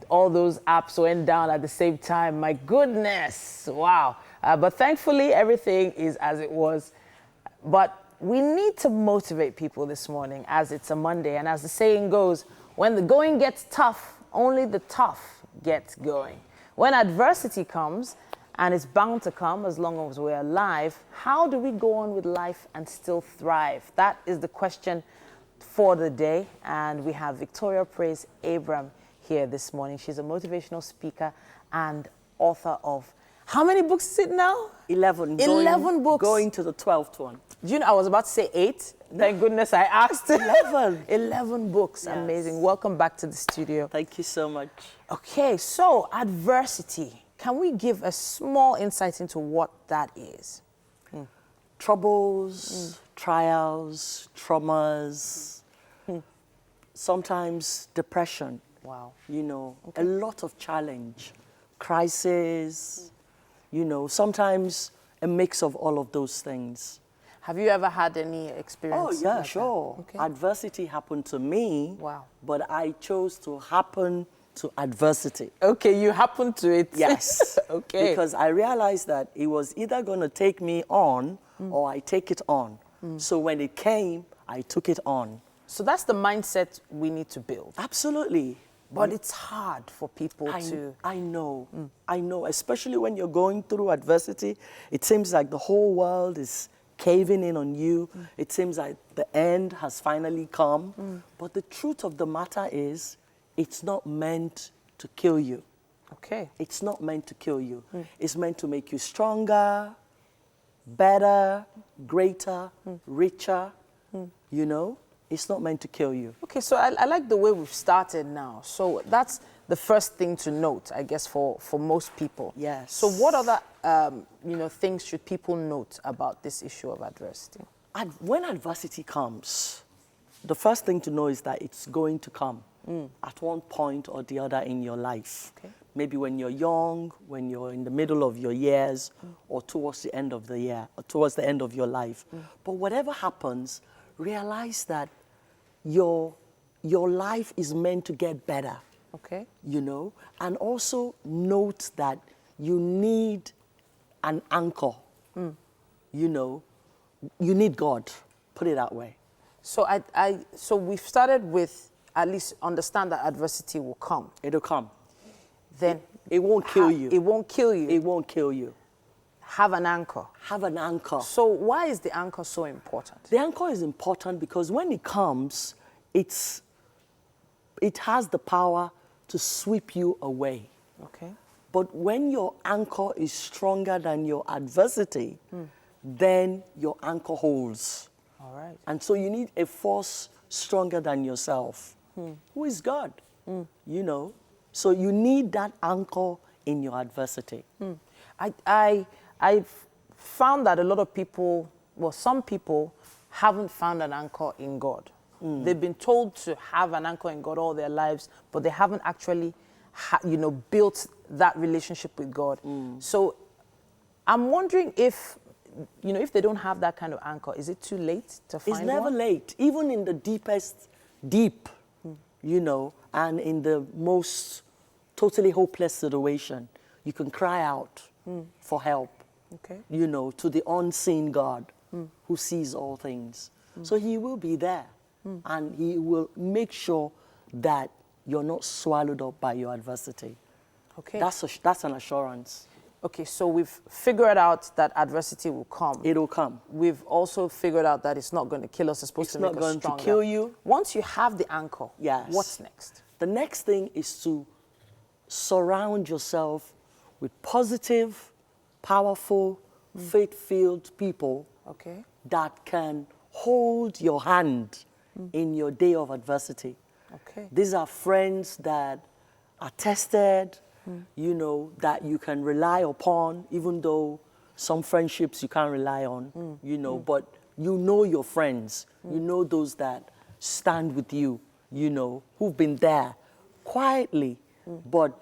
all those apps went down at the same time. My goodness, wow. But thankfully, everything is as it was. But we need to motivate people this morning as it's a Monday. And as the saying goes, when the going gets tough, only the tough get going. When adversity comes, and it's bound to come as long as we're alive, how do we go on with life and still thrive? That is the question for the day. And we have Victoria Praise Abraham here this morning. She's a motivational speaker and author of, how many books is it now? 11. 11 books. Going to the 12th one. Do you know, I was about to say 8. Thank goodness I asked. 11. 11 books. Yes. Amazing. Welcome back to the studio. Thank you so much. Okay, so adversity. Can we give a small insight into what that is? Troubles, trials, traumas, sometimes depression. Wow. You know, a lot of challenge, crisis, you know, sometimes a mix of all of those things. Have you ever had any experience? Oh, yeah, like sure. Okay. Adversity happened to me. Wow. But I chose to happen to adversity. Okay, you happened to it. Yes. Okay. Because I realized that it was either going to take me on or I take it on. So when it came, I took it on. So that's the mindset we need to build. Absolutely. But it's hard for people to... I know. I know. Especially when you're going through adversity, it seems like the whole world is caving in on you. It seems like the end has finally come. But the truth of the matter is, it's not meant to kill you. Okay. It's not meant to kill you. It's meant to make you stronger, better, greater, richer, you know? It's not meant to kill you. Okay, so I like the way we've started now. So that's the first thing to note, I guess, for most people. Yes. So what other, things should people note about this issue of adversity? When adversity comes, the first thing to know is that it's going to come at one point or the other in your life. Okay. Maybe when you're young, when you're in the middle of your years, or towards the end of the year, or towards the end of your life. But whatever happens, realize that your life is meant to get better. Okay. You know? And also note that you need an anchor. You know? You need God. Put it that way. So so we've started with at least understand that adversity will come. It'll come. Then it won't kill you. It won't kill you. It won't kill you. Have an anchor. Have an anchor. So why is the anchor so important? The anchor is important because when it comes, it has the power to sweep you away. Okay. But when your anchor is stronger than your adversity, then your anchor holds. All right. And so you need a force stronger than yourself, who is God, you know. So you need that anchor in your adversity. I've found that a lot of people, well, some people haven't found an anchor in God. They've been told to have an anchor in God all their lives, but they haven't actually, built that relationship with God. So I'm wondering if they don't have that kind of anchor, is it too late to find one? It's never late, even in the deepest deep, and in the most totally hopeless situation, you can cry out for help, okay, to the unseen God who sees all things. So he will be there, and he will make sure that you're not swallowed up by your adversity. Okay. That's an assurance. Okay, so we've figured out that adversity will come. It'll come. We've also figured out that it's not going to kill us. It's supposed to make us stronger. It's not going to kill you. Once you have the anchor, yes, what's next? The next thing is to surround yourself with positive, powerful, faith-filled people, okay, that can hold your hand in your day of adversity. Okay. These are friends that are tested, that you can rely upon, even though some friendships you can't rely on, but you know your friends, you know those that stand with you, who've been there quietly, but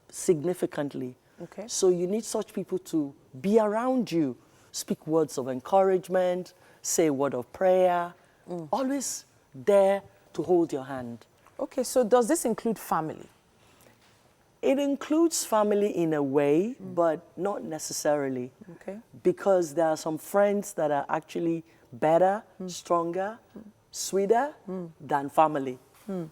significantly. Okay. So you need such people to be around you, speak words of encouragement, say a word of prayer, always there to hold your hand. Okay, so does this include family? It includes family in a way, but not necessarily. Okay. Because there are some friends that are actually better, stronger, sweeter than family.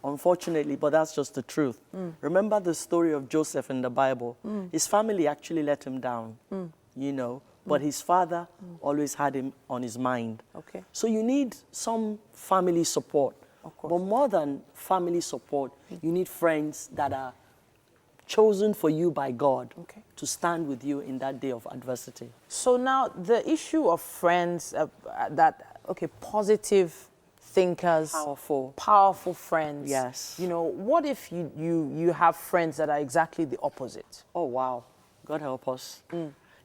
Unfortunately, but that's just the truth. Remember the story of Joseph in the Bible. His family actually let him down, you know, but his father always had him on his mind. Okay. So you need some family support. Of course. But more than family support, you need friends that are chosen for you by God to stand with you in that day of adversity. So now the issue of friends positive thinkers, powerful friends. Yes. You know, what if you have friends that are exactly the opposite? Oh, wow. God help us.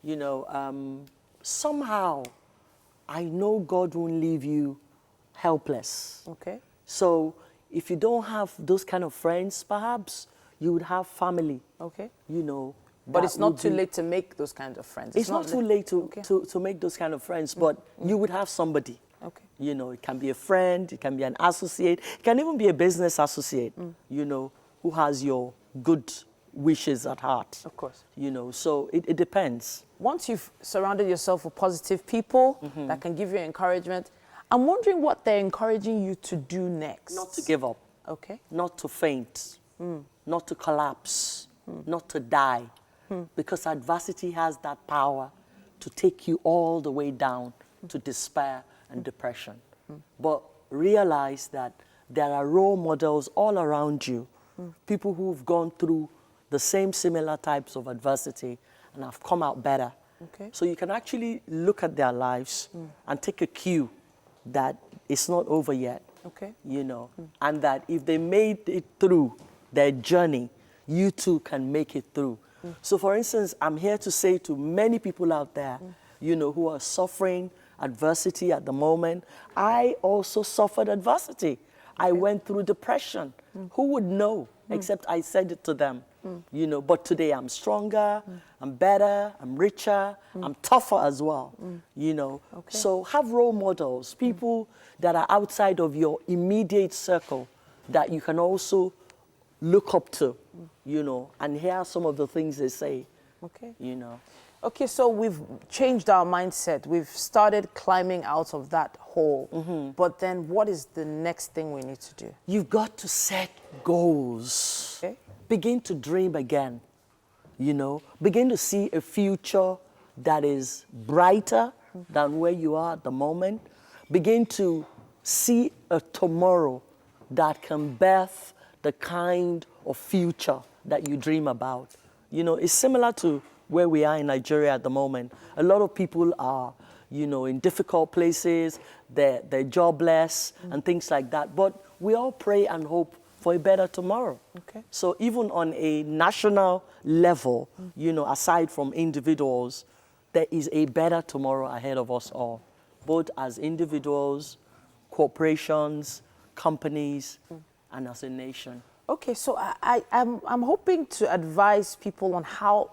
You know, somehow I know God won't leave you helpless. Okay. So if you don't have those kind of friends, perhaps you would have family. Okay. You know. But it's not too late to make those kinds of friends. It's not too late to make those kind of friends, but you would have somebody. Okay. You know, it can be a friend, it can be an associate, it can even be a business associate, you know, who has your good wishes at heart. Of course. You know, so it depends. Once you've surrounded yourself with positive people that can give you encouragement, I'm wondering what they're encouraging you to do next. Not to give up. Okay. Not to faint. Not to collapse. Not to die. Because adversity has that power to take you all the way down to despair and depression. But realize that there are role models all around you, people who've gone through the same similar types of adversity and have come out better. Okay. So you can actually look at their lives and take a cue that it's not over yet. Okay. You know, and that if they made it through their journey, you too can make it through. So for instance, I'm here to say to many people out there, you know, who are suffering adversity at the moment, I also suffered adversity. I went through depression. Who would know except I said it to them? You know, but today I'm stronger, I'm better, I'm richer, I'm tougher as well, you know. Okay. So have role models, people that are outside of your immediate circle that you can also look up to, you know, and hear some of the things they say, you know. Okay, so we've changed our mindset. We've started climbing out of that hole. But then what is the next thing we need to do? You've got to set goals. Okay. Begin to dream again, you know. Begin to see a future that is brighter than where you are at the moment. Begin to see a tomorrow that can birth the kind of future that you dream about. You know, it's similar to where we are in Nigeria at the moment. A lot of people are, you know, in difficult places, they're jobless and things like that. But we all pray and hope for a better tomorrow. Okay. So even on a national level, you know, aside from individuals, there is a better tomorrow ahead of us all, both as individuals, corporations, companies, and as a nation. Okay, so I'm hoping to advise people on how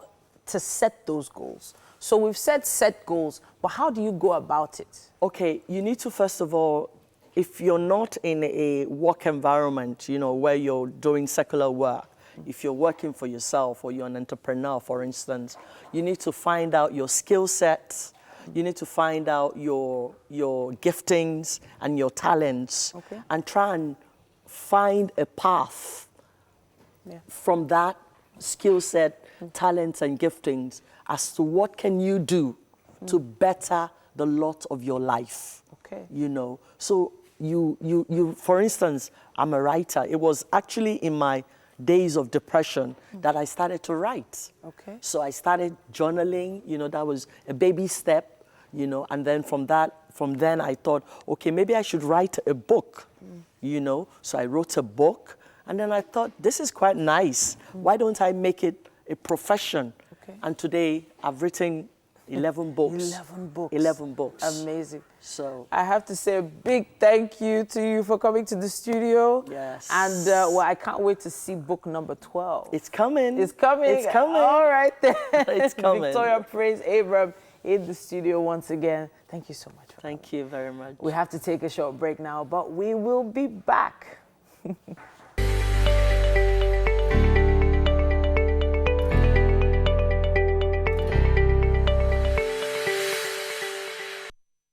to set those goals. So we've said set goals, but how do you go about it? Okay, you need to, first of all, if you're not in a work environment, you know, where you're doing secular work, if you're working for yourself or you're an entrepreneur, for instance, you need to find out your skill sets, you need to find out your giftings and your talents, and try and find a path from that skill set, talents and giftings as to what can you do to better the lot of your life. Okay. You know, so you for instance, I'm a writer. It was actually in my days of depression that I started to write. Okay. So I started journaling, you know, that was a baby step, you know, and then from then I thought, okay, maybe I should write a book, you know. So I wrote a book, and then I thought, this is quite nice. Why don't I make it a profession? Okay. And today I've written 11 books. 11 books. 11 books. Amazing. So I have to say a big thank you to you for coming to the studio. Yes. And well, I can't wait to see book number 12. It's coming. It's coming. It's coming. All right then. It's coming. Victoria Praise Abraham in the studio once again. Thank you so much. Thank you very much. We have to take a short break now, but we will be back.